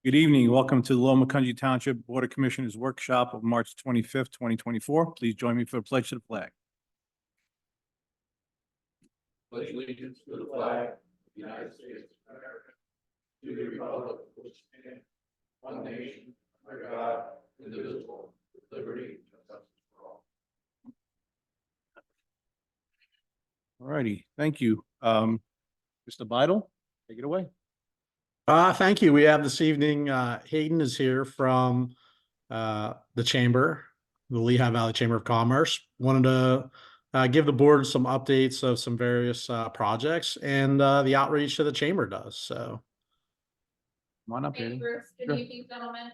Good evening. Welcome to the Loma Township Board of Commissioners Workshop of March 25th, 2024. Please join me for the pledge to the flag. Pledge allegiance to the flag of the United States of America, to the republic which stands one nation under God, indivisible, with liberty and justice for all. All righty. Thank you. Mr. Beidle, take it away. Thank you. We have this evening, Hayden is here from the Chamber, the Lehigh Valley Chamber of Commerce. Wanted to give the board some updates of some various projects and the outreach that the Chamber does. So, Come on up, Hayden. Good Sure. evening, gentlemen.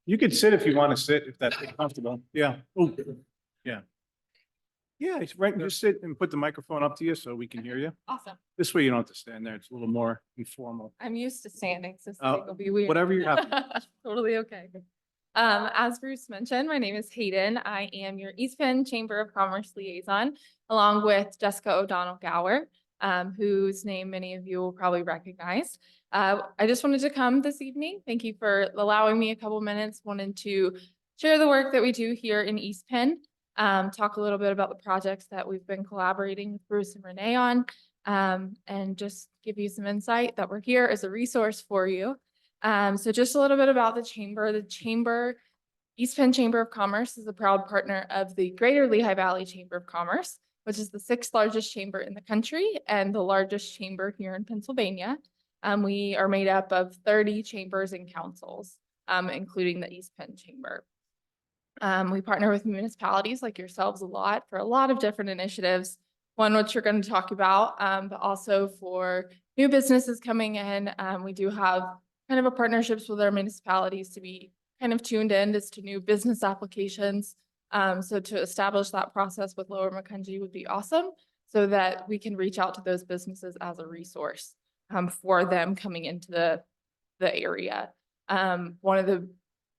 You can sit if you want to sit, if that's comfortable. Yeah. Oh, yeah. Yeah, it's right. Just sit and put the microphone up to you so we can hear you. Awesome. This way you don't have to stand there. It's a little more informal. I'm used to standing, so Oh, sitting will be weird. whatever you have. Totally okay. As Bruce mentioned, my name is Hayden. I am your East Penn Chamber of Commerce liaison, along with Jessica O'Donnell Gower, whose name many of you will probably recognize. I just wanted to come this evening. Thank you for allowing me a couple minutes. Wanted to share the work that we do here in East Penn. Talk a little bit about the projects that we've been collaborating with Bruce and Renee on, and just give you some insight that we're here as a resource for you. So just a little bit about the Chamber. The Chamber, East Penn Chamber of Commerce, is a proud partner of the Greater Lehigh Valley Chamber of Commerce, which is the 6th largest chamber in the country and the largest chamber here in Pennsylvania. We are made up of 30 chambers and councils, including the East Penn Chamber. We partner with municipalities like yourselves a lot for a lot of different initiatives, one which we're going to talk about, but also for new businesses coming in. We do have kind of a partnerships with our municipalities to be kind of tuned in as to new business applications. So to establish that process with Lower Macungie would be awesome, so that we can reach out to those businesses as a resource for them coming into the area. One of the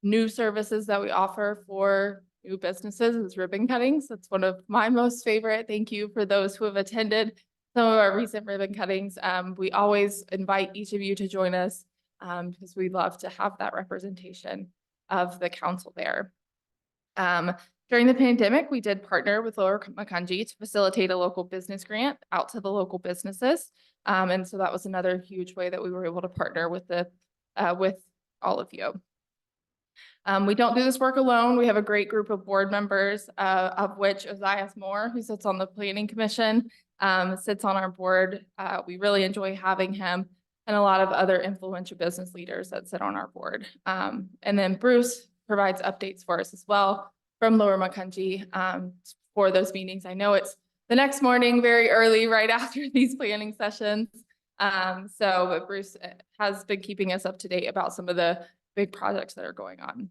new services that we offer for new businesses is ribbon cuttings. That's one of my most favorite. Thank you for those who have attended some of our recent ribbon cuttings. We always invite each of you to join us because we love to have that representation of the council there. During the pandemic, we did partner with Lower Macungie to facilitate a local business grant out to the local businesses. And so that was another huge way that we were able to partner with with all of you. We don't do this work alone. We have a great group of board members, of which Ozias Moore, who sits on the Planning Commission, sits on our board. We really enjoy having him, and a lot of other influential business leaders that sit on our board. And then Bruce provides updates for us as well from Lower Macungie for those meetings. I know it's the next morning, very early, right after these planning sessions. But Bruce has been keeping us up to date about some of the big projects that are going on.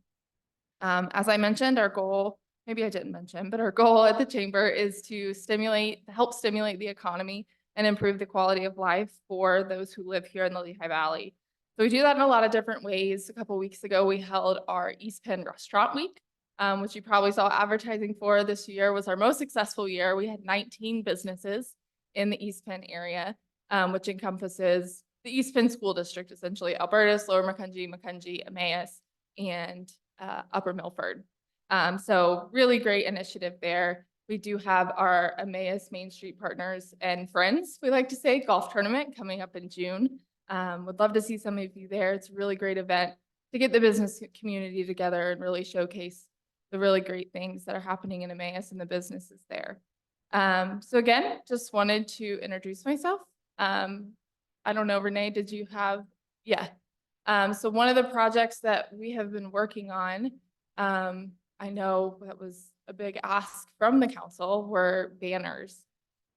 As I mentioned, our goal, maybe I didn't mention, but our goal at the Chamber is to help stimulate the economy and improve the quality of life for those who live here in the Lehigh Valley. So we do that in a lot of different ways. A couple of weeks ago, we held our East Penn Restaurant Week, which you probably saw advertising for. This year was our most successful year. We had 19 businesses in the East Penn area, which encompasses the East Penn School District, essentially Albertus, Lower Macungie, Emmaus, and Upper Milford. So really great initiative there. We do have our Emmaus Main Street Partners and Friends, we like to say, golf tournament coming up in June. Would love to see some of you there. It's a really great event to get the business community together and really showcase the really great things that are happening in Emmaus and the businesses there. So again, just wanted to introduce myself. I don't know, Renee, did you have? Yeah. So one of the projects that we have been working on, I know that was a big ask from the council, were banners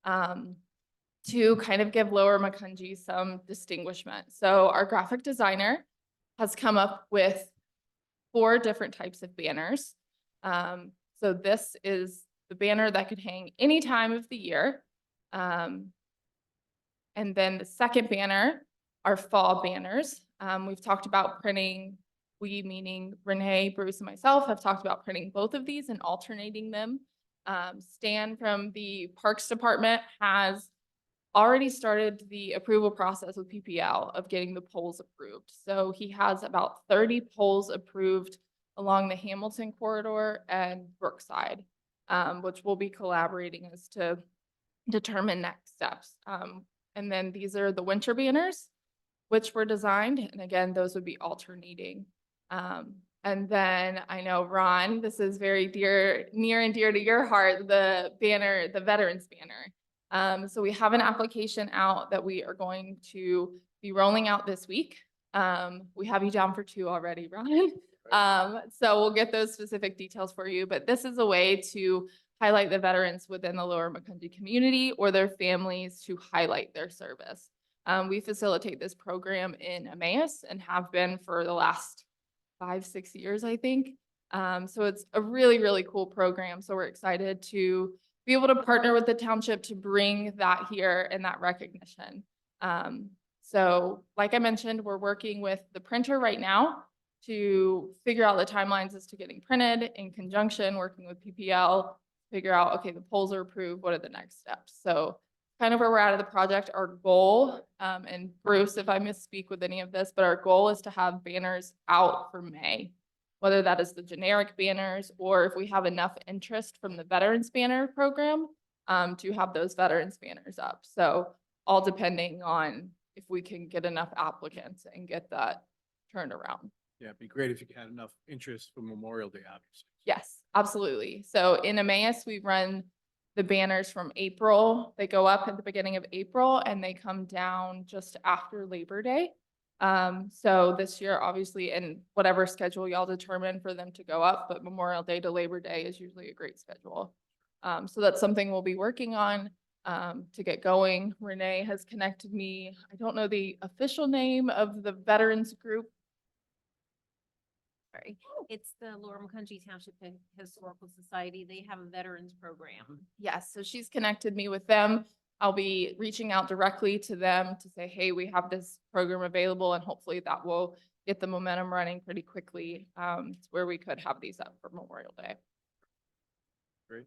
to kind of give Lower Macungie some distinguishment. So our graphic designer has come up with 4 different types of banners. So this is the banner that could hang any time of the year. And then the second banner are fall banners. We've talked about printing, we meaning Renee, Bruce, and myself have talked about printing both of these and alternating them. Stan from the Parks Department has already started the approval process with PPL of getting the poles approved. So he has about 30 poles approved along the Hamilton corridor and Brookside, which we'll be collaborating as to determine next steps. And then these are the winter banners, which were designed. And again, those would be alternating. And then I know, Ron, this is very near and dear to your heart, the banner, the Veterans Banner. So we have an application out that we are going to be rolling out this week. We have you down for 2 already, Ron. So we'll get those specific details for you, but this is a way to highlight the veterans within the Lower Macungie community or their families to highlight their service. We facilitate this program in Emmaus and have been for the last 5-6 years, I think. So it's a really, really cool program. So we're excited to be able to partner with the township to bring that here and that recognition. So like I mentioned, we're working with the printer right now to figure out the timelines as to getting printed in conjunction, working with PPL, figure out, okay, the polls are approved, what are the next steps? So kind of where we're at of the project, our goal, and Bruce, if I misspeak with any of this, but our goal is to have banners out for May, whether that is the generic banners or if we have enough interest from the Veterans Banner program, to have those Veterans banners up. So all depending on if we can get enough applicants and get that turned around. Yeah, it'd be great if you had enough interest for Memorial Day, obviously. Yes, absolutely. So in Emmaus, we run the banners from April. They go up at the beginning of April and they come down just after Labor Day. So this year, obviously, in whatever schedule y'all determine for them to go up, but Memorial Day to Labor Day is usually a great schedule. So that's something we'll be working on to get going. Renee has connected me. I don't know the official name of the veterans group. Sorry, it's the Lower Macungie Township Historical Society. They have a veterans program. Yes, so she's connected me with them. I'll be reaching out directly to them to say, hey, we have this program available, and hopefully that will get the momentum running pretty quickly, to where we could have these up for Memorial Day. Great.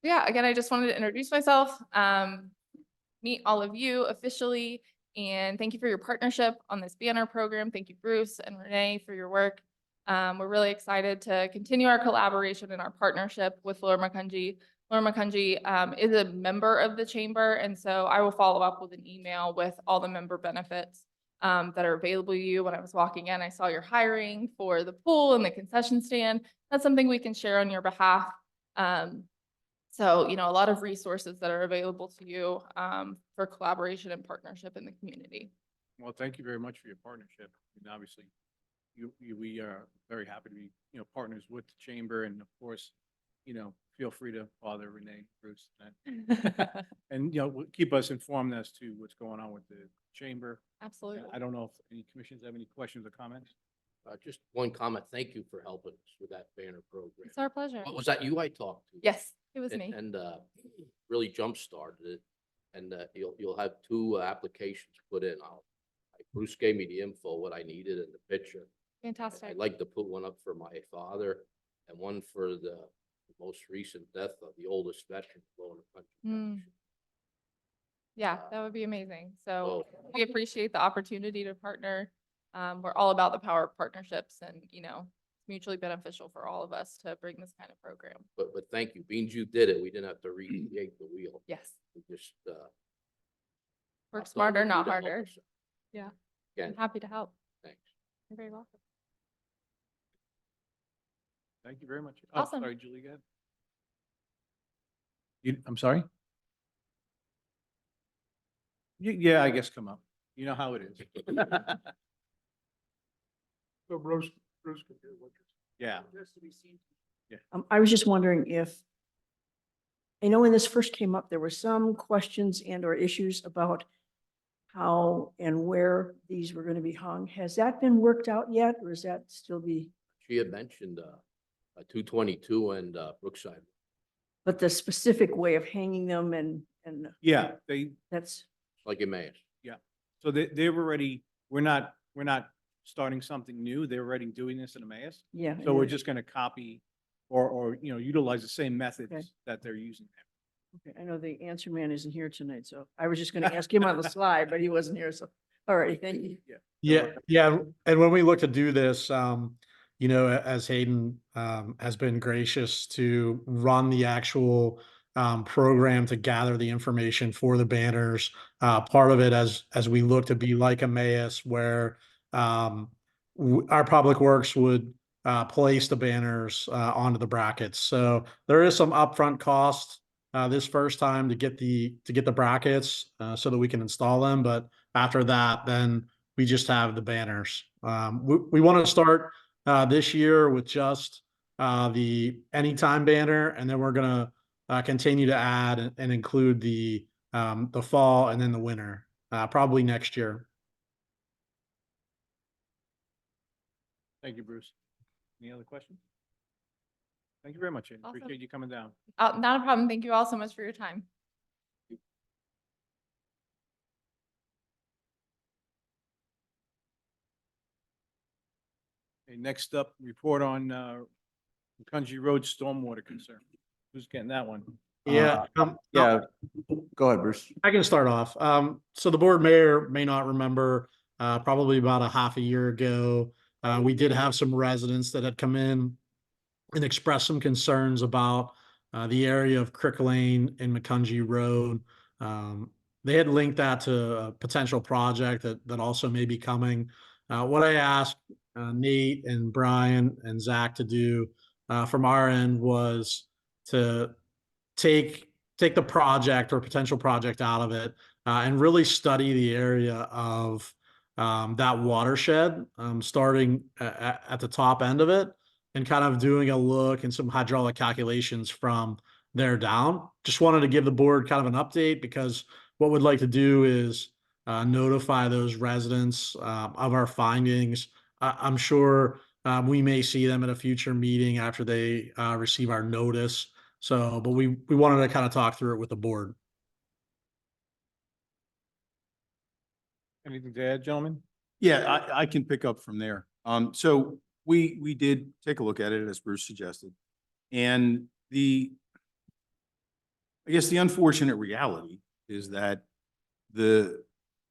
Yeah, again, I just wanted to introduce myself, meet all of you officially, and thank you for your partnership on this banner program. Thank you, Bruce and Renee, for your work. We're really excited to continue our collaboration and our partnership with Lower Macungie. Lower Macungie is a member of the chamber, and so I will follow up with an email with all the member benefits that are available to you. When I was walking in, I saw you're hiring for the pool and the concession stand. That's something we can share on your behalf. So, you know, a lot of resources that are available to you for collaboration and partnership in the community. Well, thank you very much for your partnership. And obviously, we are very happy to be, partners with the chamber. And of course, feel free to bother Renee, Bruce, and, keep us informed as to what's going on with the chamber. Absolutely. I don't know if any commissions have any questions or comments. Just one comment. Thank you for helping us with that banner program. It's our pleasure. Was that you I talked to? Yes, it was me. And really jump-started it. And you'll have 2 applications put in. Bruce gave me the info, what I needed and the picture. Fantastic. I'd like to put one up for my father and one for the most recent death of the oldest veteran blown the country. Yeah, that would be amazing. So Oh. we appreciate the opportunity to partner. We're all about the power of partnerships and, it's mutually beneficial for all of us to bring this kind of program. But thank you. Being you did it, we didn't have to recreate the wheel. Yes, We just work I thought smarter, we'd not do to help harder. us. Yeah. Again, I'm happy to help. thanks. You're very welcome. Thank you very much. Oh, Awesome. sorry, Julie, go ahead. I'm sorry? Yeah, I guess come up. You know how it is. So Bruce could do what you're saying. Yeah. I was just wondering if, I know when this first came up, there were some questions and or issues about how and where these were going to be hung. Has that been worked out yet, or is that still be, She had mentioned 222 and Brookside. but the specific way of hanging them and Yeah, that's, Like Emmaus. so they've already, we're not starting something new. They're already doing this in Emmaus. yeah. So we're just gonna copy or utilize the same Okay. methods that they're using there. Okay, I know the answer man isn't here tonight, so I was just gonna ask him on the slide, but he wasn't here, so, all right, thank you. Yeah, and when we look to do this, you know, as Hayden has been gracious to run the actual program to gather the information for the banners. Part of it as we look to be like Emmaus, where our public works would place the banners onto the brackets. So there is some upfront cost this first time to get the brackets so that we can install them, but after that, then we just have the banners. We want to start this year with just the anytime banner, and then we're gonna continue to add and include the fall and then the winter, probably next year. Thank you, Bruce. Any other questions? Thank you very much, Hayden. Awesome. Appreciate you coming down. Not a problem. Thank you all so much for your time. Okay, next up, report on Country Road stormwater concern. Who's getting that one? Yeah, Yeah, go ahead, Bruce. I can start off. So the board may or may not remember, probably about a half a year ago, we did have some residents that had come in and expressed some concerns about the area of Crick Lane and McCungy Road. They had linked that to a potential project that also may be coming. What I asked Nate and Brian and Zach to do from our end was to take take the project or potential project out of it and really study the area of that watershed, starting at the top end of it and kind of doing a look and some hydraulic calculations from there down. Just wanted to give the board kind of an update because what we'd like to do is notify those residents of our findings. I'm sure we may see them at a future meeting after they receive our notice. So, but we wanted to kind of talk through it with the board. Anything to add, gentlemen? Yeah, I can pick up from there. So we did take a look at it as Bruce suggested. And I guess the unfortunate reality is that the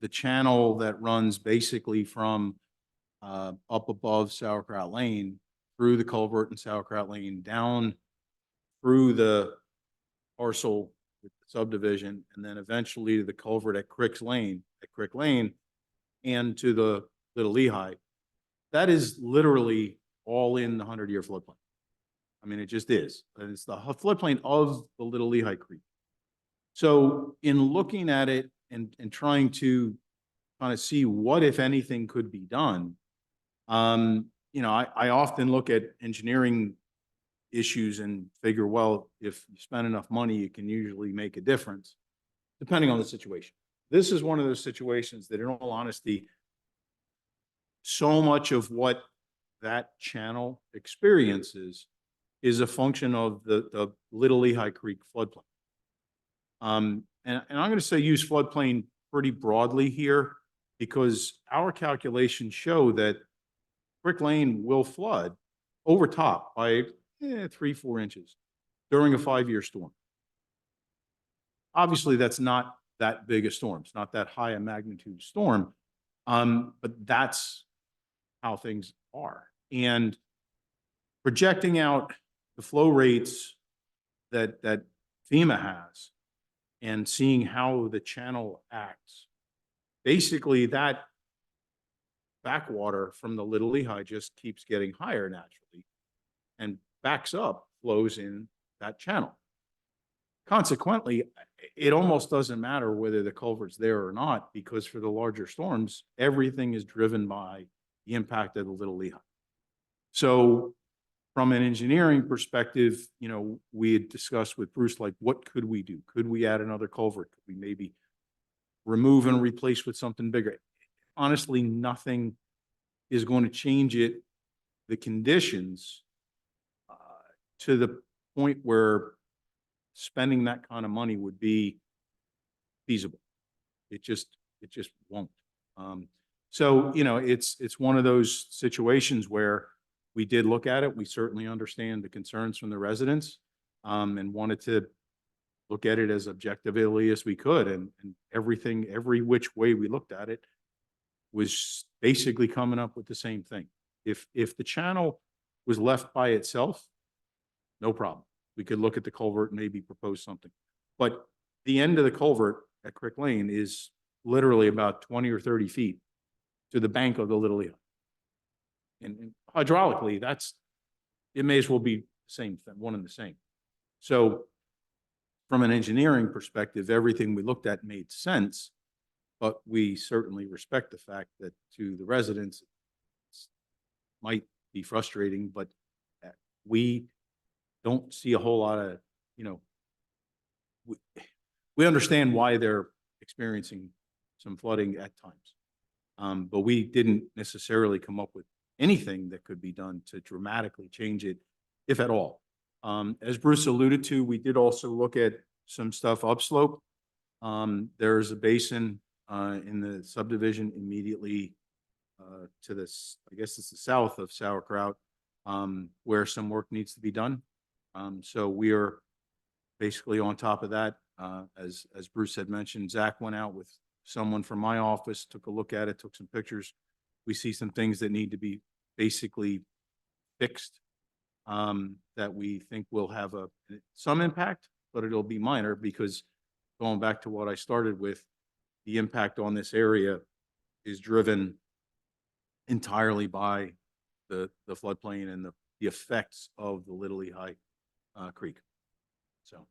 channel that runs basically from up above Sauerkraut Lane through the culvert in Sauerkraut Lane down through the parcel subdivision and then eventually to the culvert at Crick Lane and to the Little Lehigh. That is literally all in the 100-year floodplain. I mean, it just is. And it's the floodplain of the Little Lehigh Creek. So in looking at it and trying to kind of see what, if anything, could be done, you know, I often look at engineering issues and figure, well, if you spend enough money, you can usually make a difference, depending on the situation. This is one of those situations that, in all honesty, so much of what that channel experiences is a function of the Little Lehigh Creek floodplain. And I'm going to say use floodplain pretty broadly here because our calculations show that Crick Lane will flood over top by 3-4 inches during a 5-year storm. Obviously, that's not that big a storm. It's not that high a magnitude storm, but that's how things are. And projecting out the flow rates that FEMA has and seeing how the channel acts, basically that backwater from the Little Lehigh just keeps getting higher naturally and backs up, flows in that channel. Consequently, it almost doesn't matter whether the culvert's there or not, because for the larger storms, everything is driven by the impact of the Little Lehigh. So from an engineering perspective, you know, we had discussed with Bruce, like, what could we do? Could we add another culvert? Could we maybe remove and replace with something bigger? Honestly, nothing is going to change it, the conditions, to the point where spending that kind of money would be feasible. It just won't. So, you know, it's one of those situations where we did look at it. We certainly understand the concerns from the residents, and wanted to look at it as objectively as we could, and everything, every which way we looked at it was basically coming up with the same thing. If the channel was left by itself, no problem. We could look at the culvert and maybe propose something. But the end of the culvert at Crick Lane is literally about 20 or 30 feet to the bank of the Little Lehigh. And hydraulically, it may as well be the same thing, one and the same. So from an engineering perspective, everything we looked at made sense, but we certainly respect the fact that to the residents, it might be frustrating, but we don't see a whole lot of, we understand why they're experiencing some flooding at times. But we didn't necessarily come up with anything that could be done to dramatically change it, if at all. As Bruce alluded to, we did also look at some stuff upslope. There's a basin in the subdivision immediately to this, I guess it's the south of Sauerkraut, where some work needs to be done. So we are basically on top of that. As Bruce had mentioned, Zach went out with someone from my office, took a look at it, took some pictures. We see some things that need to be basically fixed that we think will have some impact, but it'll be minor because going back to what I started with, the impact on this area is driven entirely by the floodplain and the effects of the Little Lehigh Creek. So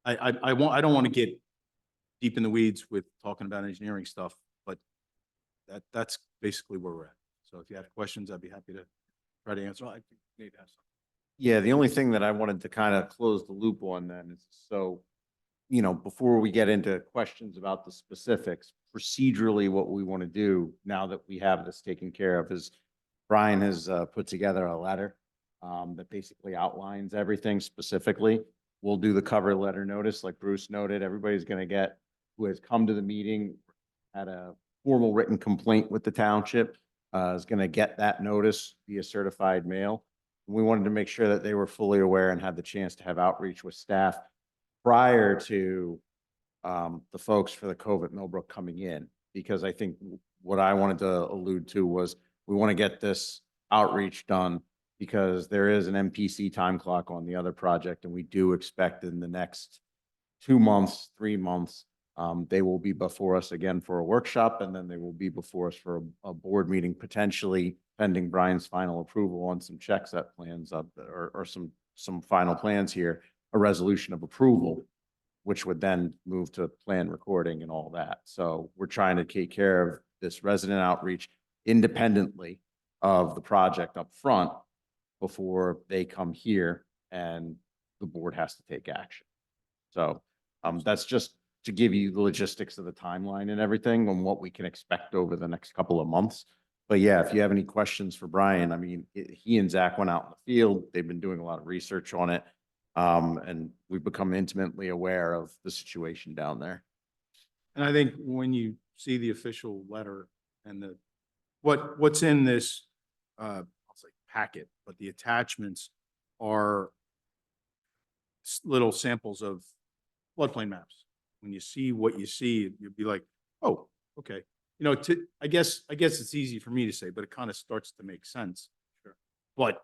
I don't want to get deep in the weeds with talking about engineering stuff, but that's basically where we're at. So if you have questions, I'd be happy to try to answer. Well, I think Nate has something. Yeah, the only thing that I wanted to kind of close the loop on then is, so, before we get into questions about the specifics, procedurally, what we want to do now that we have this taken care of is Brian has put together a letter that basically outlines everything specifically. We'll do the cover letter notice, like Bruce noted. Everybody's going to get, who has come to the meeting, had a formal written complaint with the township, is going to get that notice via certified mail. We wanted to make sure that they were fully aware and had the chance to have outreach with staff prior to the folks for the Cove at Millbrook coming in. Because I think what I wanted to allude to was we want to get this outreach done because there is an MPC time clock on the other project, and we do expect in the next 2 months, 3 months, they will be before us again for a workshop, and then they will be before us for a board meeting, potentially pending Brian's final approval on some check set plans up or some final plans here, a resolution of approval, which would then move to plan recording and all that. So we're trying to take care of this resident outreach independently of the project up front before they come here and the board has to take action. So that's just to give you the logistics of the timeline and everything on what we can expect over the next couple of months. But yeah, if you have any questions for Brian, I mean, he and Zach went out in the field. They've been doing a lot of research on it. And we've become intimately aware of the situation down there. And I think when you see the official letter and what's in this, I'll say packet, but the attachments are little samples of floodplain maps. When you see what you see, you'll be like, oh, okay. I guess it's easy for me to say, but it kind of starts to make sense. Sure. But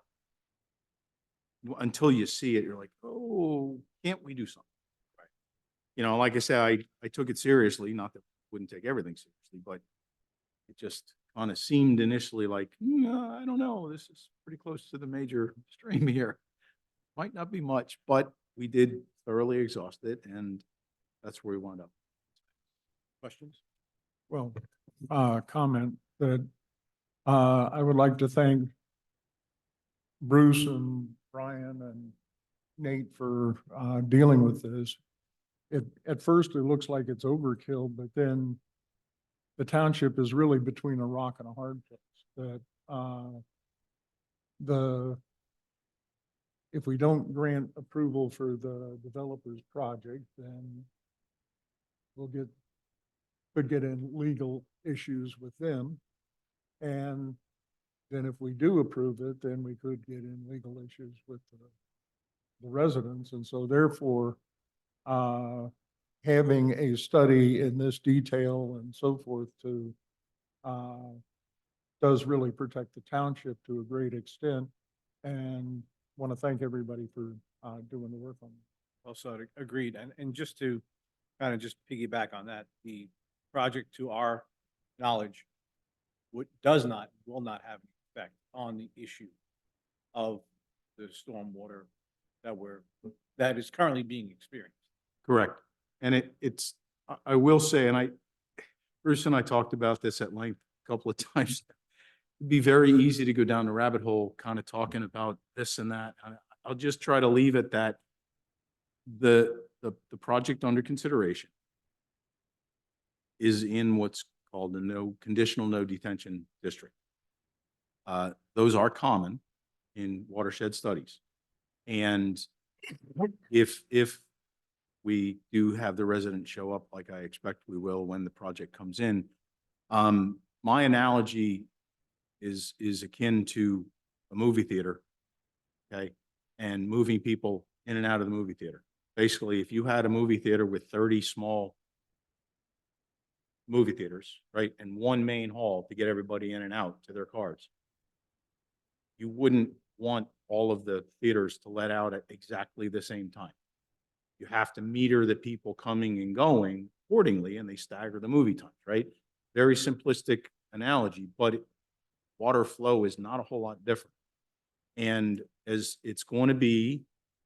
until you see it, you're like, oh, can't we do something? Right. Like I said, I took it seriously, not that I wouldn't take everything seriously, but it just kind of seemed initially like, I don't know, this is pretty close to the major stream here. Might not be much, but we did thoroughly exhaust it, and that's where we wound up. Questions? Well, comment that I would like to thank Bruce and Brian and Nate for dealing with this. At first, it looks like it's overkill, but then the township is really between a rock and a hard place. That if we don't grant approval for the developer's project, then could get in legal issues with them. And then if we do approve it, then we could get in legal issues with the residents. And so therefore, having a study in this detail and so forth to, does really protect the township to a great extent. And want to thank everybody for, doing the work on it. Also agreed. And just to kind of just piggyback on that, the project, to our knowledge, does not, will not have an effect on the issue of the stormwater that is currently being experienced. Correct. And I will say, and Bruce and I talked about this at length a couple of times. It'd be very easy to go down the rabbit hole, kind of talking about this and that. I'll just try to leave it that the project under consideration is in what's called the conditional no detention district. Those are common in watershed studies. And if we do have the residents show up, like I expect we will when the project comes in, my analogy is akin to a movie theater, okay? And moving people in and out of the movie theater. Basically, if you had a movie theater with 30 small movie theaters, right, and one main hall to get everybody in and out to their cars, you wouldn't want all of the theaters to let out at exactly the same time. You have to meter the people coming and going accordingly, and they stagger the movie times, right? Very simplistic analogy, but water flow is not a whole lot different. And as it's going to be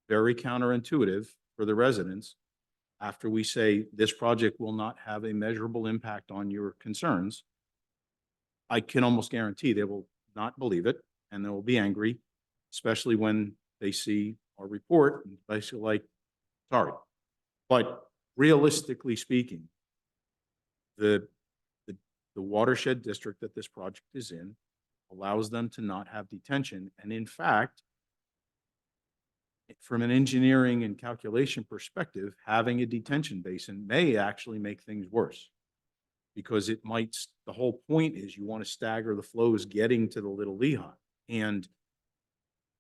very counterintuitive for the residents, after we say this project will not have a measurable impact on your concerns, I can almost guarantee they will not believe it, and they will be angry, especially when they see our report and basically like, sorry. But realistically speaking, the watershed district that this project is in allows them to not have detention. And in fact, from an engineering and calculation perspective, having a detention basin may actually make things worse, because it might, the whole point is you want to stagger the flows getting to the Little Lehigh. And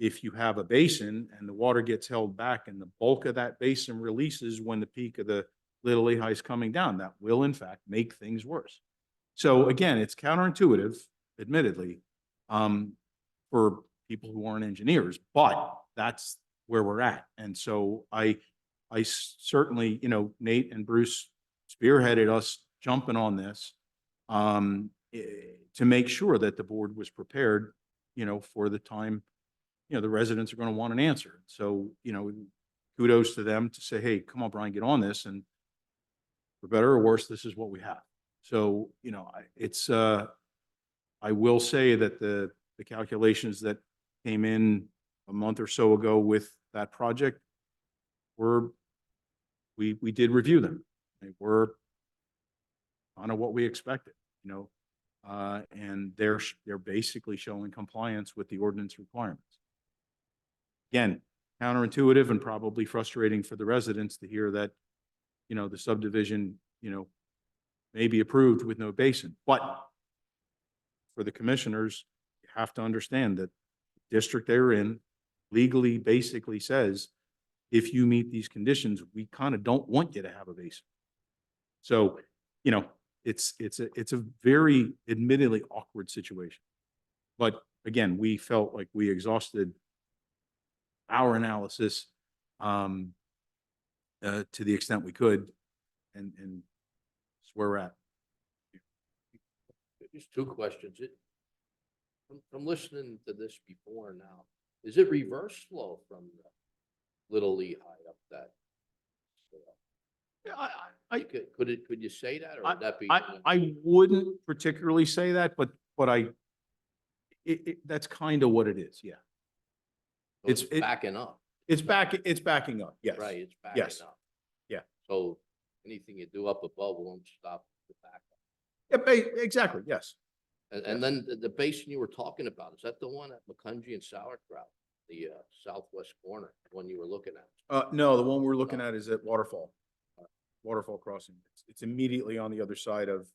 if you have a basin and the water gets held back and the bulk of that basin releases when the peak of the Little Lehigh is coming down, that will in fact make things worse. So again, it's counterintuitive, admittedly, for people who aren't engineers, but that's where we're at. And so I certainly, Nate and Bruce spearheaded us jumping on this to make sure that the board was prepared, for the time, the residents are going to want an answer. So, kudos to them to say, hey, come on, Brian, get on this. And for better or worse, this is what we have. So, I will say that the calculations that came in a month or so ago with that project we did review them. They were kind of what we expected, and they're basically showing compliance with the ordinance requirements. Again, counterintuitive and probably frustrating for the residents to hear that, the subdivision, may be approved with no basin. But for the commissioners, you have to understand that the district they're in legally basically says, if you meet these conditions, we kind of don't want you to have a basin. So, it's a very admittedly awkward situation. But again, we felt like we exhausted our analysis to the extent we could, and that's where we're at. Just two questions. From listening to this before now, is it reverse flow from the Little Lehigh up that? Could you say that, or would that be? I wouldn't particularly say that, but that's kind of what it is. Yeah. It's backing up. It's backing up. Yes. Right, it's backing Yes. up. Yeah. So anything you do up above won't stop the backup. Yeah, exactly. Yes. And then the basin you were talking about, is that the one at McCungy and Sauerkraut, the southwest corner, the one you were looking at? No, the one we're looking at is at Waterfall Crossing. It's immediately on the other side of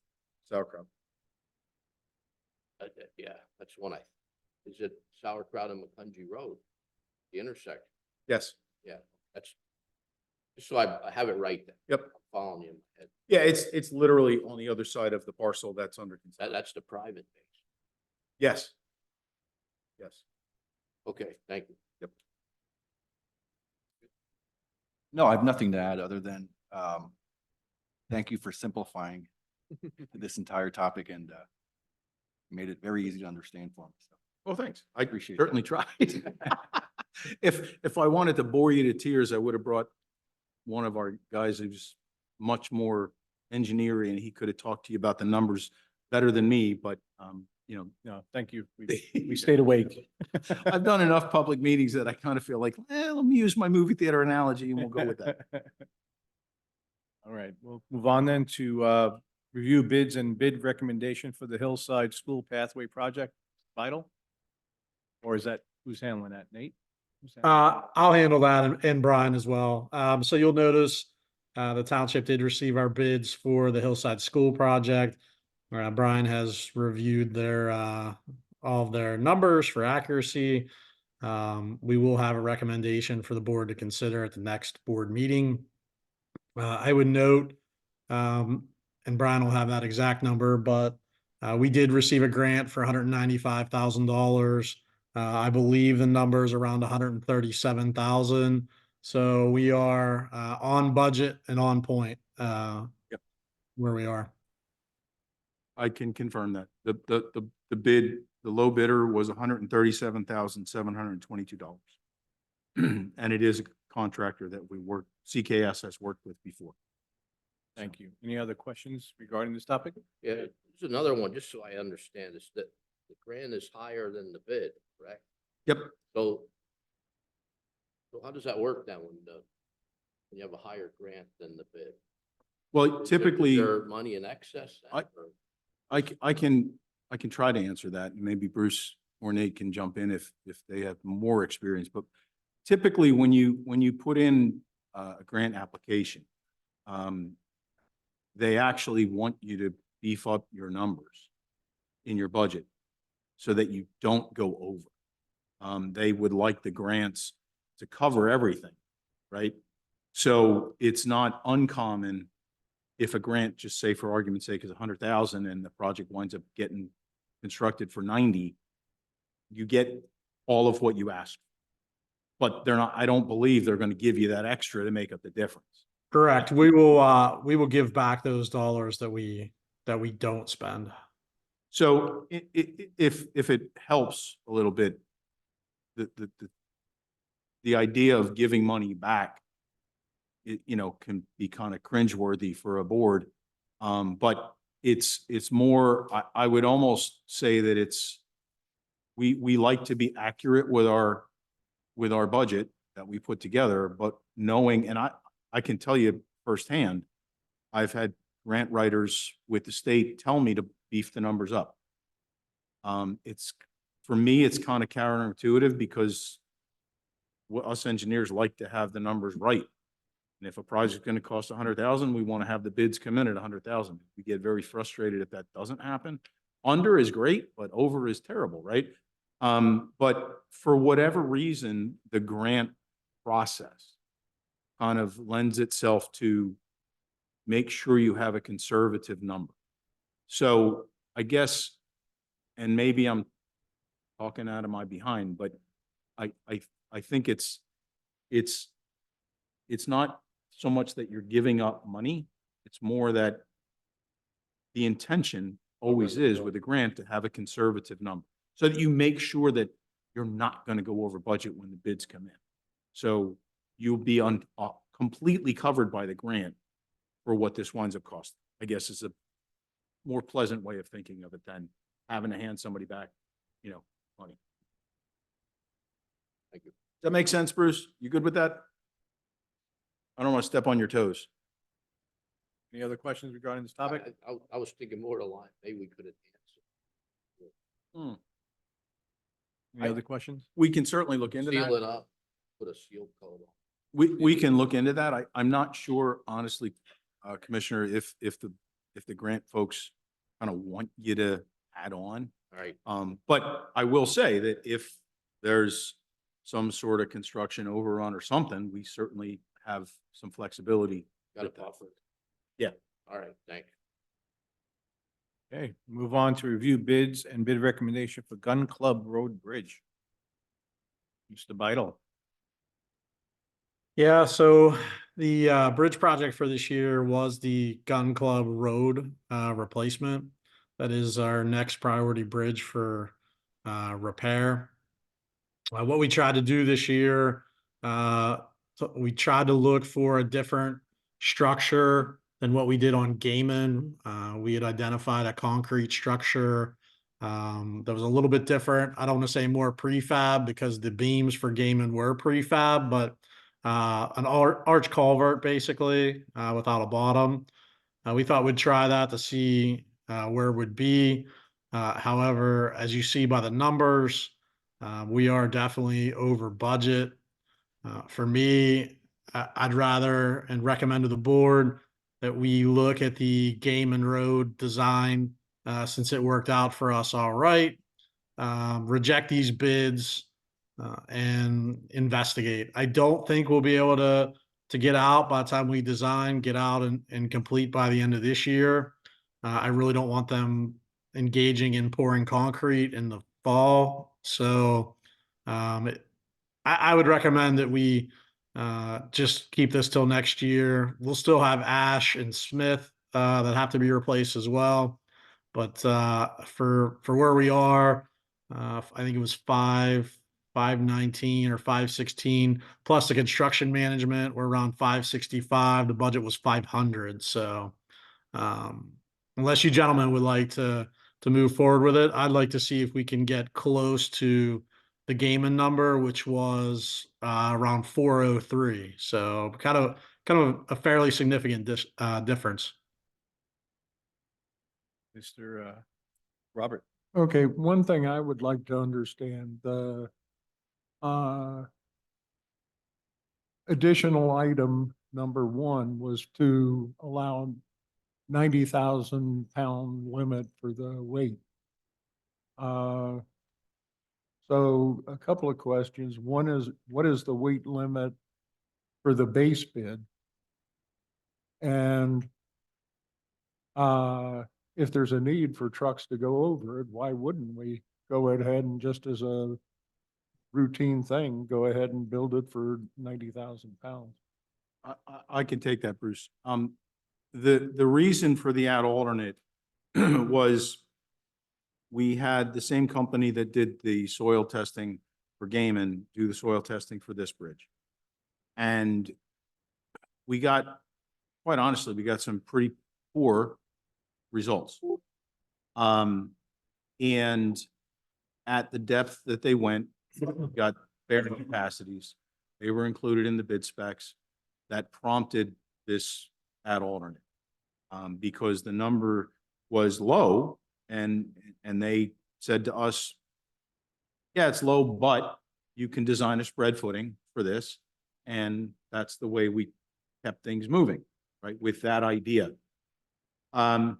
Sauerkraut. Yeah, that's one is it Sauerkraut and McCungy Road, the intersection? Yes. Yeah, Just so I have it right then. Yep. I'm following you in my head. Yeah, it's literally on the other side of the parcel that's under construction. That's the private base. Yes. Yes. Okay, thank you. No, I have nothing to add other than, thank you for simplifying this entire topic and, made it very easy to understand for me. So Well, thanks. I Appreciate that. certainly tried. If I wanted to bore you to tears, I would have brought one of our guys who's much more engineering, and he could have talked to you about the numbers better than me, but, No, thank you. We stayed awake. I've done enough public meetings that I kind of feel like, let me use my movie theater analogy and we'll go with that. All right, we'll move on then to review bids and bid recommendation for the Hillside School Pathway Project. Vital? Or is that, who's handling that? Nate? Who's handling I'll handle that and Brian as well. So you'll notice, the township did receive our bids for the Hillside School project. Brian has reviewed their, all of their numbers for accuracy. We will have a recommendation for the board to consider at the next board meeting. I would note, and Brian will have that exact number, but, we did receive a grant for $195,000. I believe the number is around 137,000. So we are, on budget and on point, Yep. where we are. I can confirm that. The bid, the low bidder was $137,722. And it is a contractor that CKS has worked with before. Thank you. Any other questions regarding this topic? Yeah, there's another one, just so I understand this, that the grant is higher than the bid, correct? Yep. So how does that work then when you have a higher grant than the bid? Well, typically. Is there money in excess then, or- I can try to answer that, and maybe Bruce or Nate can jump in if they have more experience. But typically, when you put in a grant application, they actually want you to beef up your numbers in your budget so that you don't go over. They would like the grants to cover everything, right? So it's not uncommon if a grant, just say for argument's sake, is 100,000 and the project winds up getting constructed for 90, you get all of what you asked. But they're not, I don't believe they're going to give you that extra to make up the difference. Correct. We will give back those dollars that we don't spend. So if it helps a little bit, the idea of giving money back, can be kind of cringeworthy for a board. But it's more, I would almost say that we like to be accurate with our budget that we put together, but knowing, and I can tell you firsthand, I've had grant writers with the state tell me to beef the numbers up. For me, it's kind of counterintuitive because us engineers like to have the numbers right. And if a project's going to cost 100,000, we want to have the bids come in at 100,000. We get very frustrated if that doesn't happen. Under is great, but over is terrible, right? But for whatever reason, the grant process kind of lends itself to make sure you have a conservative number. So I guess, and maybe I'm talking out of my behind, but I think it's not so much that you're giving up money. It's more that the intention always is with a grant to have a conservative number so that you make sure that you're not going to go over budget when the bids come in. So you'll be completely covered by the grant for what this winds up costing. I guess is a more pleasant way of thinking of it than having to hand somebody back, money. Thank you. Does that make sense, Bruce? You good with that? I don't want to step on your toes. Any other questions regarding this topic? I was thinking more to the line, maybe we could enhance it. Any other questions? We can certainly look into Seal that. it up, put a seal coat on. We can look into that. I'm not sure, honestly, Commissioner, if the grant folks kind of want you to add on. All right. But I will say that if there's some sort of construction overrun or something, we certainly have some flexibility. Got a with that. buffer. Yeah. All right, thank you. Okay, move on to review bids and bid recommendation for Gun Club Road Bridge. Mr. Beidle. Yeah, so the bridge project for this year was the Gun Club Road replacement. That is our next priority bridge for repair. What we tried to do this year, so we tried to look for a different structure than what we did on Gaiman. We had identified a concrete structure that was a little bit different. I don't want to say more prefab because the beams for Gaiman were prefab, but an arch culvert basically without a bottom. We thought we'd try that to see where it would be. However, as you see by the numbers, we are definitely over budget. For me, I'd rather and recommend to the board that we look at the Gaiman Road design since it worked out for us all right. Reject these bids and investigate. I don't think we'll be able to get out by the time we design, get out and complete by the end of this year. I really don't want them engaging in pouring concrete in the fall. So I would recommend that we just keep this till next year. We'll still have Ash and Smith that have to be replaced as well. But for where we are, I think it was 519 or 516 plus the construction management. We're around 565. The budget was 500. So unless you gentlemen would like to move forward with it, I'd like to see if we can get close to the Gaiman number, which was around 403. So kind of a fairly significant difference. Mr. Robert. Okay, one thing I would like to understand, the additional item number 1 was to allow 90,000 pound limit for the weight. So a couple of questions. One is, what is the weight limit for the base bid? And if there's a need for trucks to go over it, why wouldn't we go ahead and just as a routine thing, go ahead and build it for 90,000 pounds? I can take that, Bruce. The reason for the ad alternate was we had the same company that did the soil testing for Gaiman do the soil testing for this bridge. And we got, quite honestly, we got some pretty poor results. And at the depth that they went, got bearing capacities. They were included in the bid specs. That prompted this ad alternate. Because the number was low and they said to us, yeah, it's low, but you can design a spread footing for this. And that's the way we kept things moving, right? With that idea. Found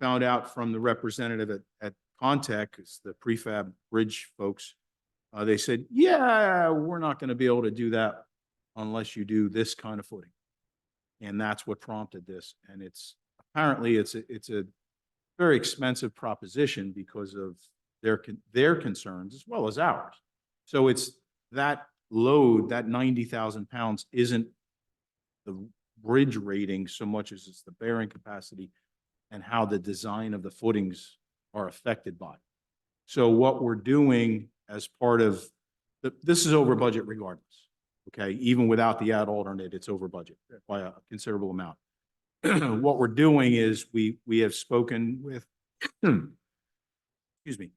out from the representative at Contech, it's the prefab bridge folks, they said, yeah, we're not going to be able to do that unless you do this kind of footing. And that's what prompted this. And it's apparently it's a very expensive proposition because of their concerns as well as ours. So it's that load, that 90,000 pounds isn't the bridge rating so much as it's the bearing capacity and how the design of the footings are affected by. So what we're doing as part of this is over budget regardless. Okay, even without the ad alternate, it's over budget by a considerable amount. What we're doing is we have spoken with, excuse me,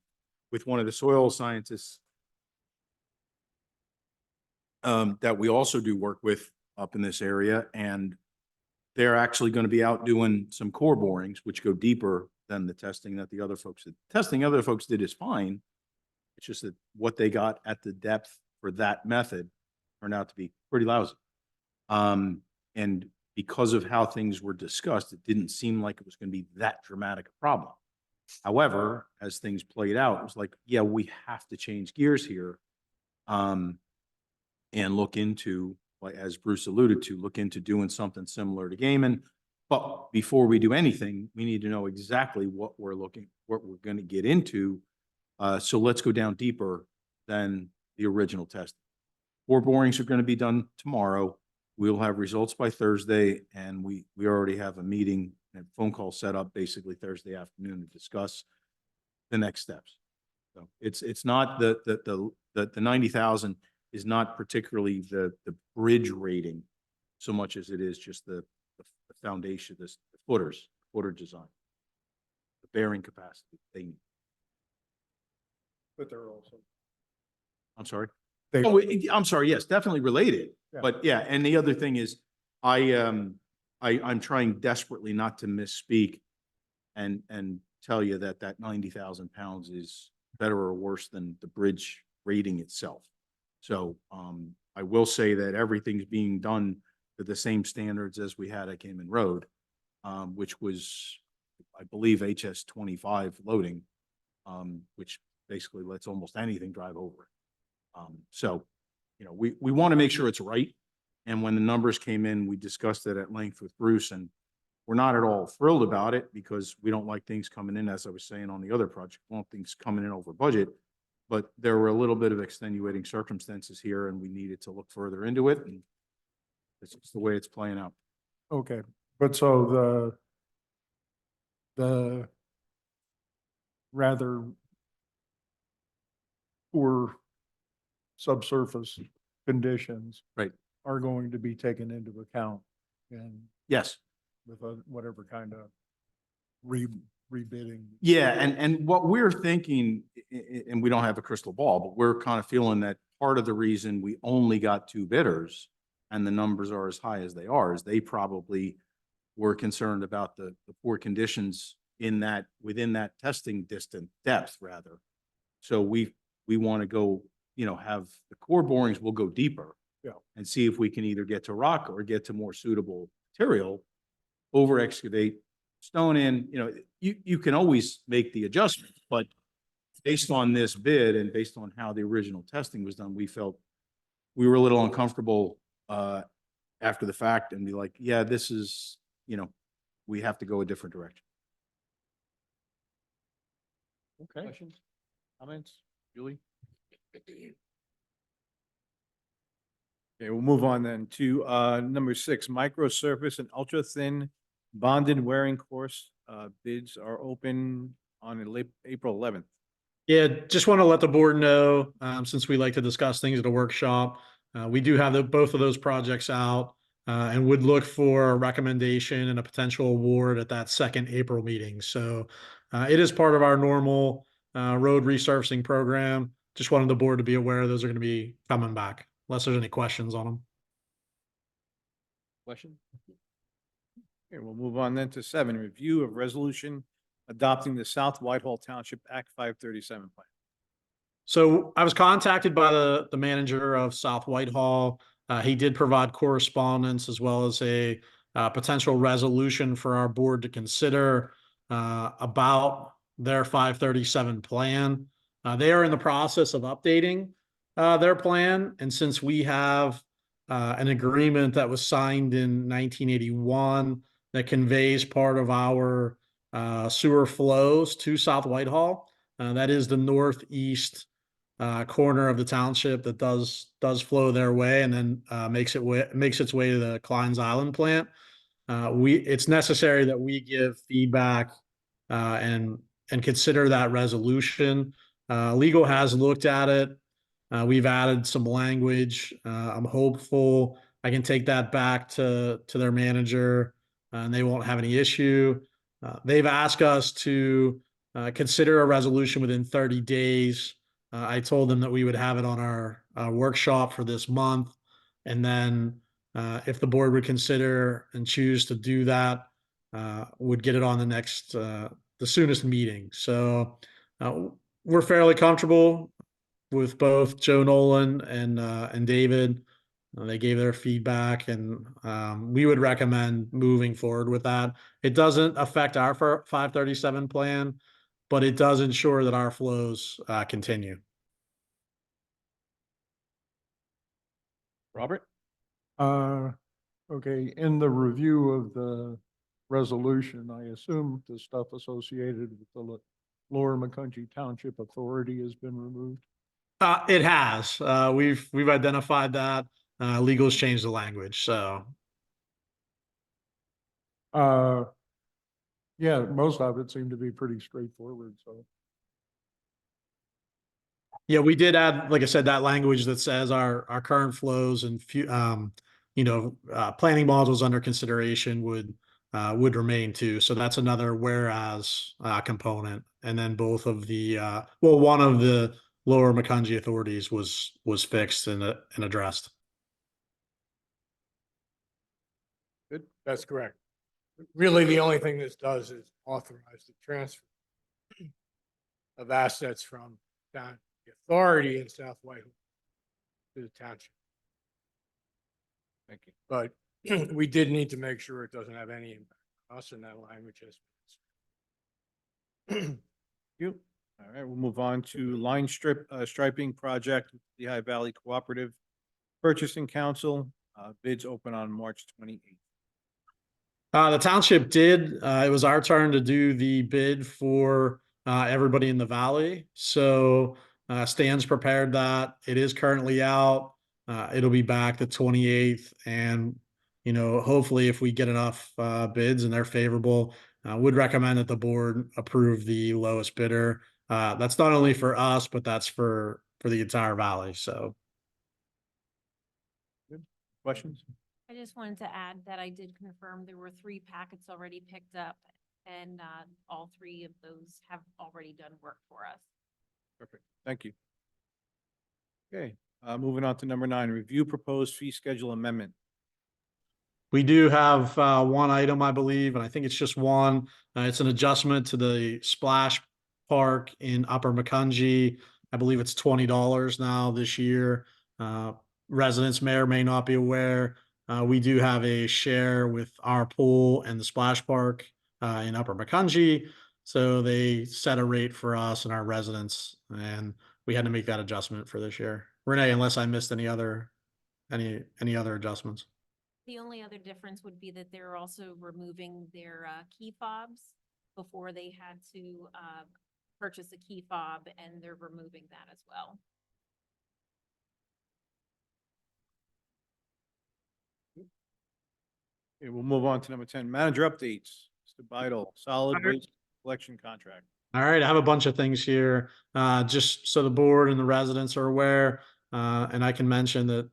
with one of the soil scientists that we also do work with up in this area, and they're actually going to be out doing some core borings, which go deeper than the testing that the other folks did. Testing other folks did is fine. It's just that what they got at the depth for that method turned out to be pretty lousy. And because of how things were discussed, it didn't seem like it was going to be that dramatic a problem. However, as things played out, it was like, yeah, we have to change gears here and look into like as Bruce alluded to, look into doing something similar to Gaiman. But before we do anything, we need to know exactly what we're going to get into. So let's go down deeper than the original testing. 4 borings are going to be done tomorrow. We'll have results by Thursday, and we already have a meeting and phone call set up basically Thursday afternoon to discuss the next steps. So it's not the 90,000 is not particularly the bridge rating so much as it is just the foundation, the footer design, the bearing capacity they need. But they're also. I'm sorry. They- Oh, I'm sorry. Yes, definitely related. Yeah. But yeah, and the other thing is, I'm trying desperately not to misspeak and tell you that 90,000 pounds is better or worse than the bridge rating itself. So I will say that everything's being done to the same standards as we had at Cayman Road, which was, I believe, HS 25 loading, which basically lets almost anything drive over it. So, you know, we want to make sure it's right. And when the numbers came in, we discussed it at length with Bruce, and we're not at all thrilled about it because we don't like things coming in, as I was saying on the other project, we want things coming in over budget. But there were a little bit of extenuating circumstances here, and we needed to look further into it. And it's just the way it's playing out. Okay, but so the rather poor subsurface conditions. Right. Are going to be taken into account and Yes. with whatever kind of rebidding. Yeah, and what we're thinking, and we don't have a crystal ball, but we're kind of feeling that part of the reason we only got 2 bidders and the numbers are as high as they are is they probably were concerned about the poor conditions within that testing depth rather. So we want to go, you know, have the core borings will go deeper. Yeah. And see if we can either get to rock or get to more suitable material, over excavate, stone in, you know, you can always make the adjustment, but based on this bid and based on how the original testing was done, we felt we were a little uncomfortable after the fact and be like, yeah, this is, you know, we have to go a different direction. Okay. Questions, comments, Julie? Okay, we'll move on then to number 6, micro surface and ultra thin bonded wearing course. Bids are open on April 11th. Yeah, just want to let the board know, since we like to discuss things at a workshop, we do have both of those projects out and would look for a recommendation and a potential award at that second April meeting. So it is part of our normal road resurfacing program. Just wanted the board to be aware those are going to be coming back, unless there's any questions on them. Question? Okay, we'll move on then to 7, review of resolution adopting the South Whitehall Township Act 537 plan. So I was contacted by the manager of South Whitehall. He did provide correspondence as well as a potential resolution for our board to consider about their 537 plan. They are in the process of updating their plan. And since we have an agreement that was signed in 1981 that conveys part of our sewer flows to South Whitehall, that is the northeast corner of the township that does flow their way and then makes its way to the Klein's Island plant. It's necessary that we give feedback and consider that resolution. Legal has looked at it. We've added some language. I'm hopeful I can take that back to their manager and they won't have any issue. They've asked us to consider a resolution within 30 days. I told them that we would have it on our workshop for this month. And then if the board would consider and choose to do that, would get it on the soonest meeting. So we're fairly comfortable with both Joe Nolan and David. They gave their feedback and we would recommend moving forward with that. It doesn't affect our 537 plan, but it does ensure that our flows continue. Robert? Okay, in the review of the resolution, I assume the stuff associated with the Lower Macungie Township Authority has been removed. It has. We've identified that. Legal's changed the language, so Uh, yeah, most of it seemed to be pretty straightforward, so. yeah, we did add, like I said, that language that says our current flows and planning modules under consideration would remain too. So that's another whereas component. And then both of the one of the Lower Macungie authorities was fixed and addressed. Good. That's correct. Really, the only thing this does is authorize the transfer of assets from the authority in South Whitehall to the township. Thank you. But we did need to make sure it doesn't have any impact on us, and that language has been. You. All right, we'll move on to line striping project, with the Lehigh Valley Cooperative Purchasing Council. Bids open on March 28th. The township did. It was our turn to do the bid for everybody in the valley. So Stan's prepared that. It is currently out. It'll be back the 28th. And, hopefully if we get enough bids and they're favorable, would recommend that the board approve the lowest bidder. That's not only for us, but that's for the entire valley. So. Questions? I just wanted to add that I did confirm there were 3 packets already picked up, and all 3 of those have already done work for us. Perfect. Thank you. Okay, moving on to number 9, review proposed fee schedule amendment. We do have one item, I believe, and I think it's just one. It's an adjustment to the splash park in Upper Macungie. I believe it's $20 now this year. Residents may or may not be aware. We do have a share with our pool and the splash park in Upper Macungie. So they set a rate for us and our residents, and we had to make that adjustment for this year. Renee, unless I missed any other adjustments. The only other difference would be that they're also removing their key fobs. Before they had to purchase a key fob, and they're removing that as well. Okay, we'll move on to number 10, manager updates. Mr. Beidle, solid waste collection contract. All right, I have a bunch of things here, just so the board and the residents are aware. And I can mention that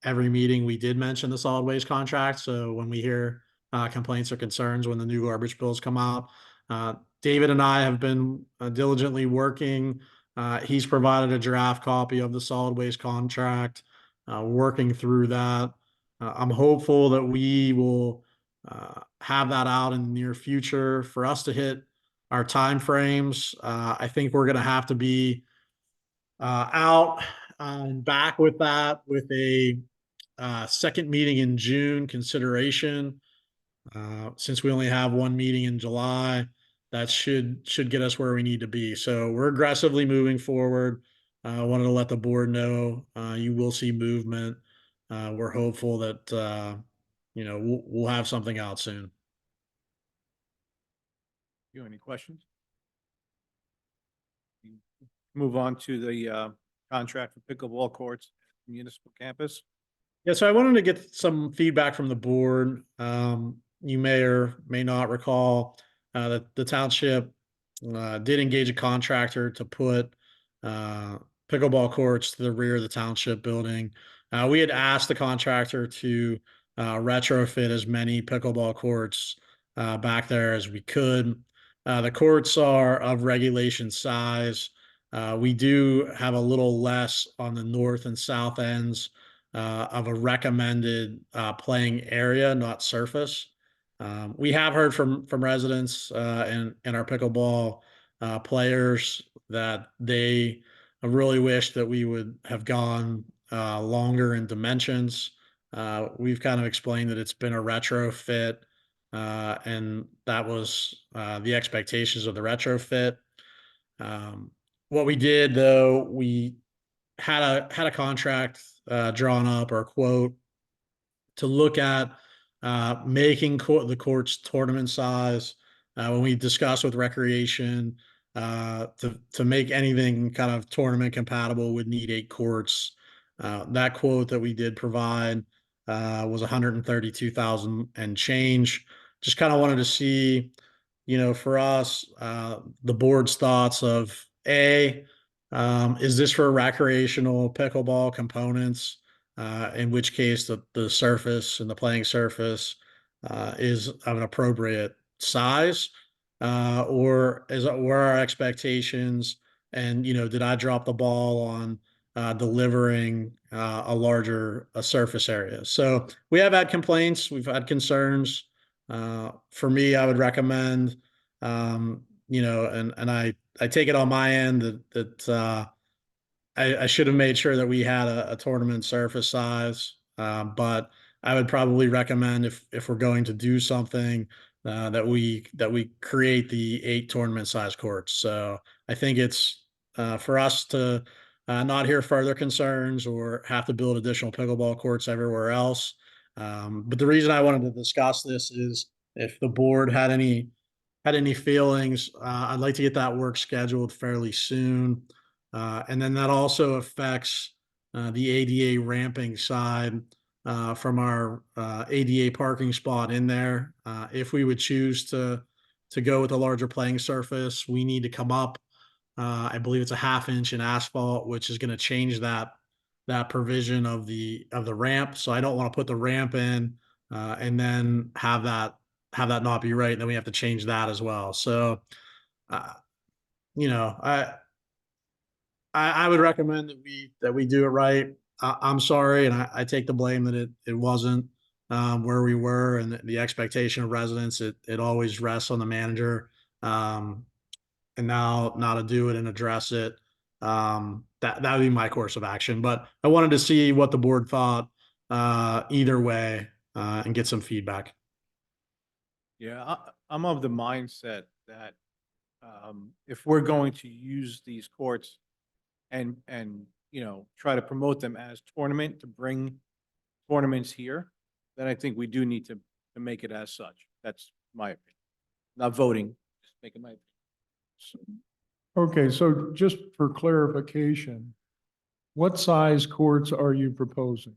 every meeting we did mention the solid waste contract. So when we hear complaints or concerns when the new garbage bills come out, David and I have been diligently working. He's provided a draft copy of the solid waste contract, working through that. I'm hopeful that we will have that out in the near future for us to hit our timeframes. I think we're going to have to be out and back with that with a second meeting in June consideration. Since we only have one meeting in July, that should get us where we need to be. So we're aggressively moving forward. I wanted to let the board know you will see movement. We're hopeful that we'll have something out soon. You have any questions? Move on to the contract for pickleball courts at municipal campus. Yeah, so I wanted to get some feedback from the board. You may or may not recall that the township did engage a contractor to put pickleball courts to the rear of the township building. We had asked the contractor to retrofit as many pickleball courts back there as we could. The courts are of regulation size. We do have a little less on the north and south ends of a recommended playing area, not surface. We have heard from residents and our pickleball players that they really wish that we would have gone longer in dimensions. We've kind of explained that it's been a retrofit, and that was the expectations of the retrofit. What we did though, we had a contract drawn up or a quote to look at making the courts tournament size. When we discuss with recreation, to make anything kind of tournament compatible would need 8 courts. That quote that we did provide was 132,000 and change. Just kind of wanted to see, for us, the board's thoughts of is this for recreational pickleball components? In which case the surface and the playing surface is of an appropriate size, or were our expectations? And did I drop the ball on delivering a larger surface area? So we have had complaints, we've had concerns. For me, I would recommend, and I take it on my end that I should have made sure that we had a tournament surface size, but I would probably recommend if we're going to do something that we create the 8 tournament size courts. So I think it's for us to not hear further concerns or have to build additional pickleball courts everywhere else. But the reason I wanted to discuss this is if the board had any feelings, I'd like to get that work scheduled fairly soon. And then that also affects the ADA ramping side from our ADA parking spot in there. If we would choose to go with a larger playing surface, we need to come up. I believe it's a 1/2 inch in asphalt, which is going to change that provision of the ramp. So I don't want to put the ramp in and then have that not be right. And then we have to change that as well. So, uh, you know, I would recommend that we do it right. I'm sorry, and I take the blame that it wasn't where we were, and the expectation of residents. It always rests on the manager, and now to do it and address it. That would be my course of action. But I wanted to see what the board thought either way and get some feedback. Yeah, I'm of the mindset that if we're going to use these courts and try to promote them as tournament to bring tournaments here, then I think we do need to make it as such. That's my opinion. Not voting, just making my opinion. Okay, so just for clarification, what size courts are you proposing?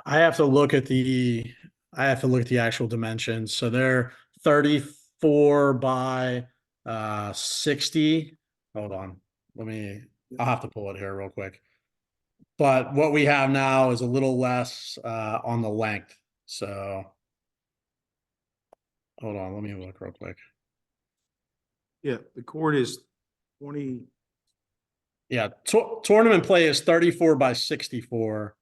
I have to look at the actual dimensions. So they're 34 by 60. Hold on. I'll have to pull it here real quick. But what we have now is a little less on the length. So hold on, let me look real quick. Yeah, the court is 20. Yeah, tournament play is 34 by 64.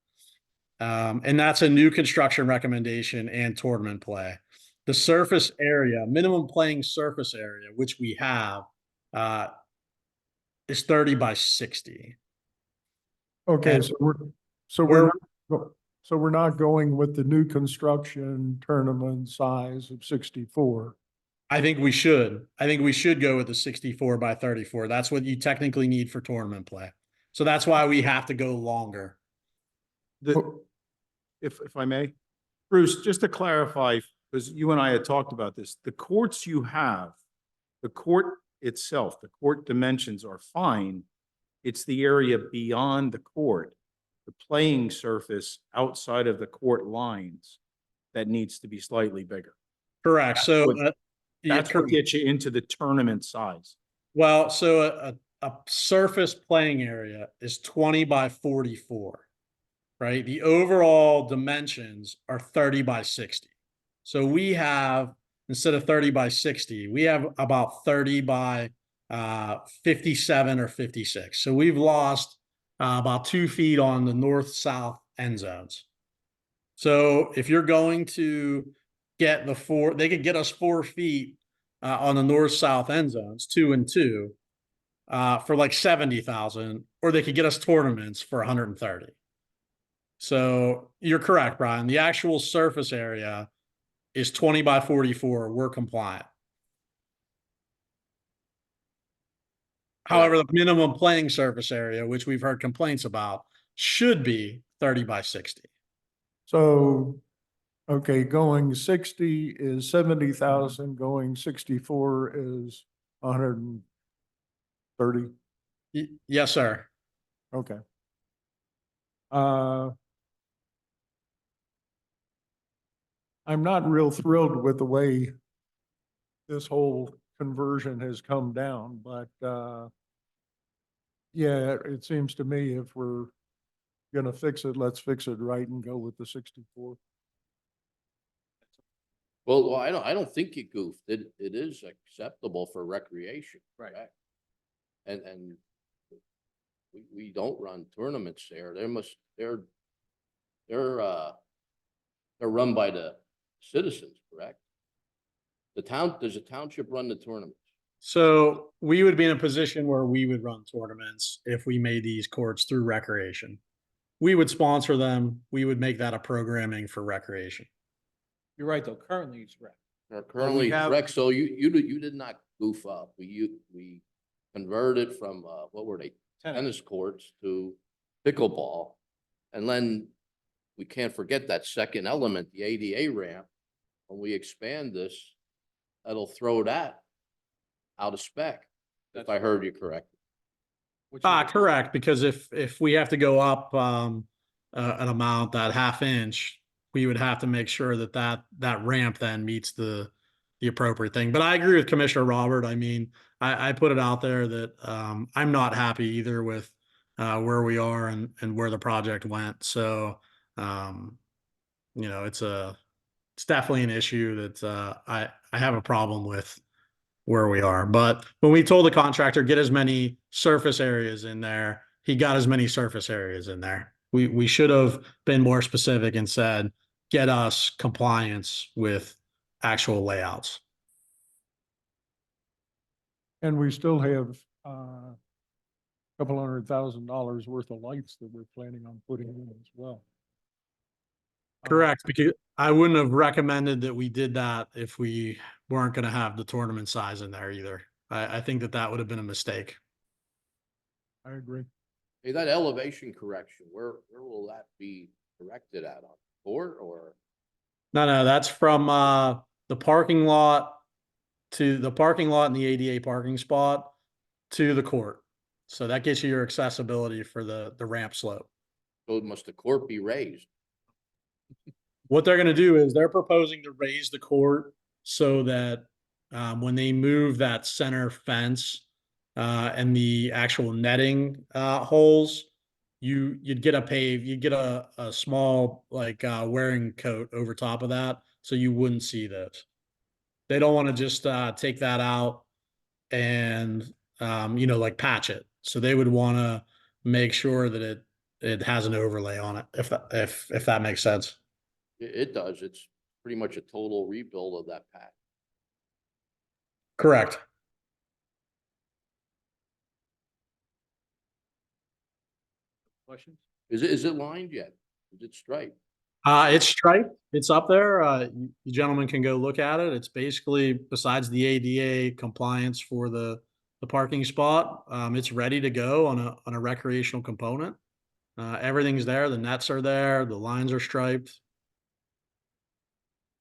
And that's a new construction recommendation and tournament play. The surface area, minimum playing surface area, which we have, is 30 by 60. Okay, And so we're not going with the new construction tournament size of 64. I think we should. I think we should go with the 64 by 34. That's what you technically need for tournament play. So that's why we have to go longer. If I may, Bruce, just to clarify, because you and I had talked about this, the courts you have, the court itself, the court dimensions are fine. It's the area beyond the court, the playing surface outside of the court lines that needs to be slightly bigger. Correct. So That's what gets you into the tournament size. well, so a surface playing area is 20 by 44, right? The overall dimensions are 30 by 60. So we have, instead of 30 by 60, we have about 30 by 57 or 56. So we've lost about 2 feet on the north-south end zones. So if you're going to get they could get us 4 feet on the north-south end zones, 2 and 2, for like 70,000, or they could get us tournaments for 130. So you're correct, Brian. The actual surface area is 20 by 44. We're compliant. However, the minimum playing surface area, which we've heard complaints about, should be 30 by 60. So, okay, going 60 is 70,000, going 64 is 130. Yes, sir. Okay. Uh, I'm not real thrilled with the way this whole conversion has come down, but, yeah, it seems to me if we're gonna fix it, let's fix it right and go with the 64. Well, I don't think you goofed. It is acceptable for recreation. Right. correct? And we don't run tournaments there. They're run by the citizens, correct? Does the township run the tournaments? So we would be in a position where we would run tournaments if we made these courts through recreation. We would sponsor them. We would make that a programming for recreation. You're right, though. Currently it's rec. Currently, have- correct, so you did not goof up. We converted from, what were they? Tennis courts to pickleball. And then we can't forget that second element, the ADA ramp. When we expand this, that'll throw that out of spec, if I heard you correctly. Which is- Correct, because if we have to go up an amount, that half inch, we would have to make sure that ramp then meets the appropriate thing. But I agree with Commissioner Robert. I mean, I put it out there that I'm not happy either with where we are and where the project went. So it's definitely an issue that I have a problem with where we are. But when we told the contractor, get as many surface areas in there, he got as many surface areas in there. We should have been more specific and said, get us compliance with actual layouts. And we still have, couple $100,000 worth of lights that we're planning on putting in as well. Correct, because I wouldn't have recommended that we did that if we weren't going to have the tournament size in there either. I think that would have been a mistake. I agree. Hey, that elevation correction, where will that be corrected at, on court or? No, that's from the parking lot to the parking lot and the ADA parking spot to the court. So that gets you your accessibility for the ramp slope. So must the court be raised? What they're going to do is they're proposing to raise the court so that when they move that center fence and the actual netting holes, you'd get a small like wearing coat over top of that, so you wouldn't see this. They don't want to just take that out and like patch it. So they would want to make sure that it has an overlay on it, if that makes sense. It does. It's pretty much a total rebuild of that patch. Correct. Questions? Is it lined yet? Is it striped? It's striped. It's up there. You gentlemen can go look at it. It's basically, besides the ADA compliance for the parking spot, it's ready to go on a recreational component. Everything's there. The nets are there. The lines are striped.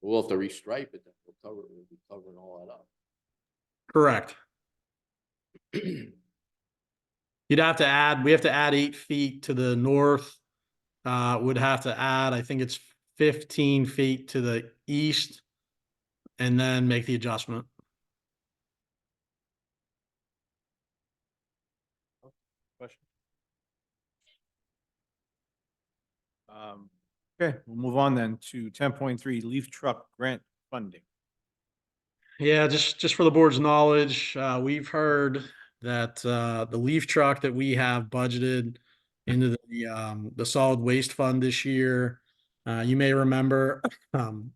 We'll have to restripe it, then we'll be covering all that up. Correct. We have to add 8 feet to the north. Would have to add, I think it's 15 feet to the east, and then make the adjustment. Question? Okay, we'll move on then to 10.3 leaf truck grant funding. Yeah, just for the board's knowledge, we've heard that the leaf truck that we have budgeted into the solid waste fund this year, you may remember,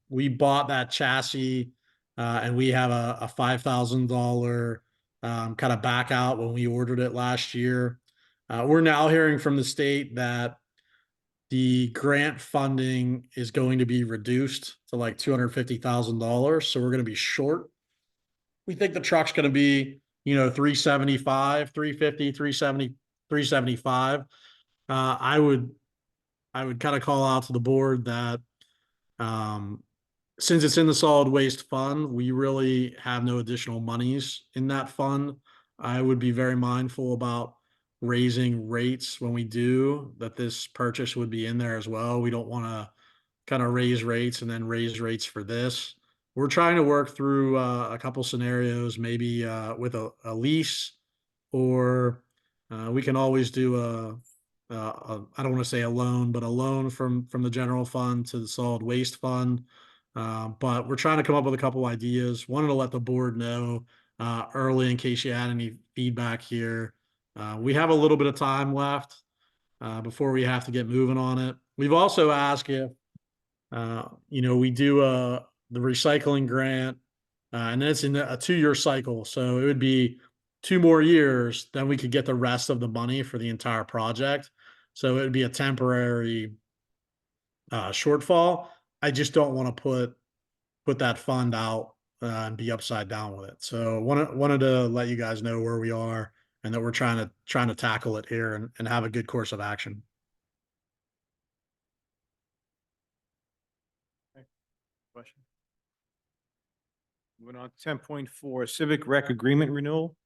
we bought that chassis and we have a $5,000 kind of back out when we ordered it last year. We're now hearing from the state that the grant funding is going to be reduced to like $250,000. So we're going to be short. We think the truck's going to be, 375, 350, 370, 375. I I would kind of call out to the board that um, since it's in the solid waste fund, we really have no additional monies in that fund. I would be very mindful about raising rates when we do, that this purchase would be in there as well. We don't want to kind of raise rates and then raise rates for this. We're trying to work through a couple scenarios, maybe with a lease, or we can always do I don't want to say a loan, but a loan from the general fund to the solid waste fund. But we're trying to come up with a couple ideas. Wanted to let the board know early in case you had any feedback here. We have a little bit of time left before we have to get moving on it. We've also asked if we do the recycling grant, and then it's in a 2-year cycle. So it would be 2 more years, then we could get the rest of the money for the entire project. So it would be a temporary shortfall. I just don't want to put that fund out and be upside down with it. So wanted to let you guys know where we are and that we're trying to tackle it here and have a good course of action. Question? Moving on, 10.4 Civic Rec Agreement Renewal.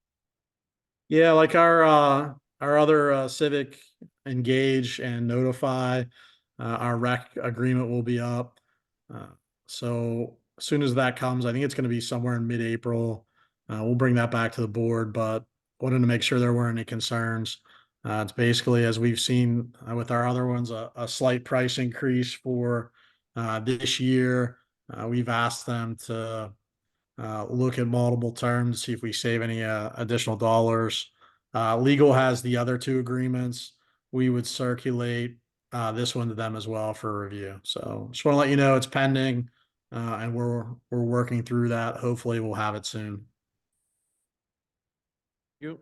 Yeah, like our other Civic Engage and Notify, our rec agreement will be up. So as soon as that comes, I think it's going to be somewhere in mid-April. We'll bring that back to the board, but wanted to make sure there weren't any concerns. It's basically, as we've seen with our other ones, a slight price increase for this year. We've asked them to look at multiple terms, see if we save any additional dollars. Legal has the other 2 agreements. We would circulate this one to them as well for review. So just want to let you know it's pending, and we're working through that. Hopefully we'll have it soon. You.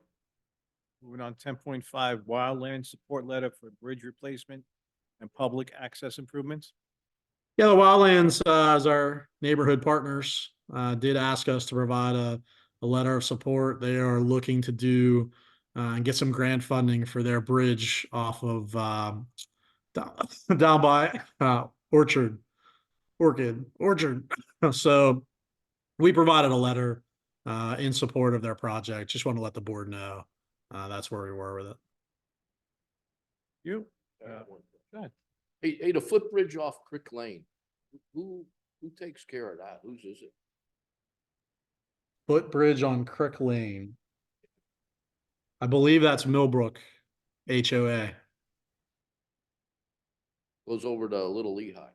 Moving on, 10.5 Wildland Support Letter for Bridge Replacement and Public Access Improvements. Yeah, the Wildlands, as our neighborhood partners, did ask us to provide a letter of support. They are looking to do and get some grant funding for their bridge off of down by Orchard. So we provided a letter in support of their project. Just want to let the board know that's where we were with it. You. Go ahead. Hey, the footbridge off Crick Lane, who takes care of that? Whose is it? Footbridge on Crick Lane. I believe that's Millbrook HOA. Goes over to Little Lehigh.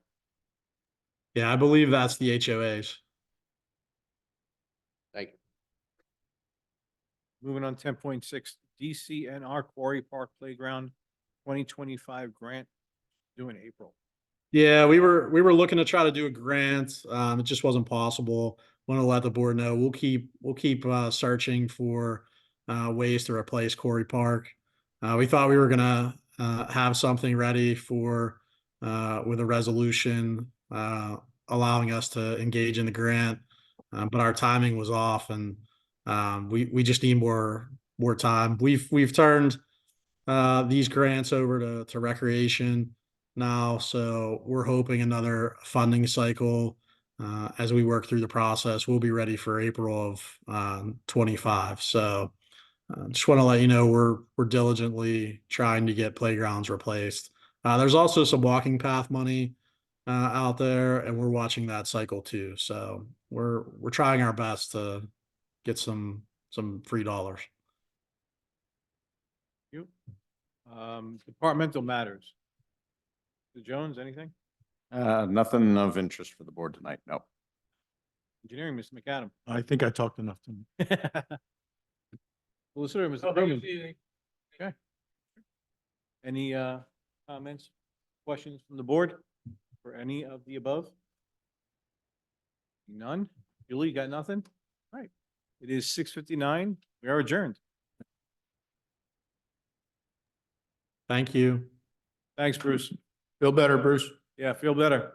Yeah, I believe that's the HOAs. Thank you. Moving on, 10.6 DCNR Quarry Park Playground 2025 grant due in April. Yeah, we were looking to try to do a grant. It just wasn't possible. Want to let the board know we'll keep searching for ways to replace Quarry Park. We thought we were gonna have something ready for with a resolution allowing us to engage in the grant, but our timing was off, and we just need more time. We've turned these grants over to recreation now, so we're hoping another funding cycle as we work through the process. We'll be ready for April of 25. So just want to let you know we're diligently trying to get playgrounds replaced. There's also some walking path money out there, and we're watching that cycle too. So we're trying our best to get some free dollars. You. Departmental matters. Mr. Jones, anything? Nothing of interest for the board tonight. No. Engineering, Mr. McAdam. I think I talked enough to him. Solicitor, Mr. Berman. Okay. Any comments, questions from the board for any of the above? None? Julie, you got nothing? All right. It is 6:59. We are adjourned. Thank you. Thanks, Bruce. Feel better, Bruce? Yeah, feel better.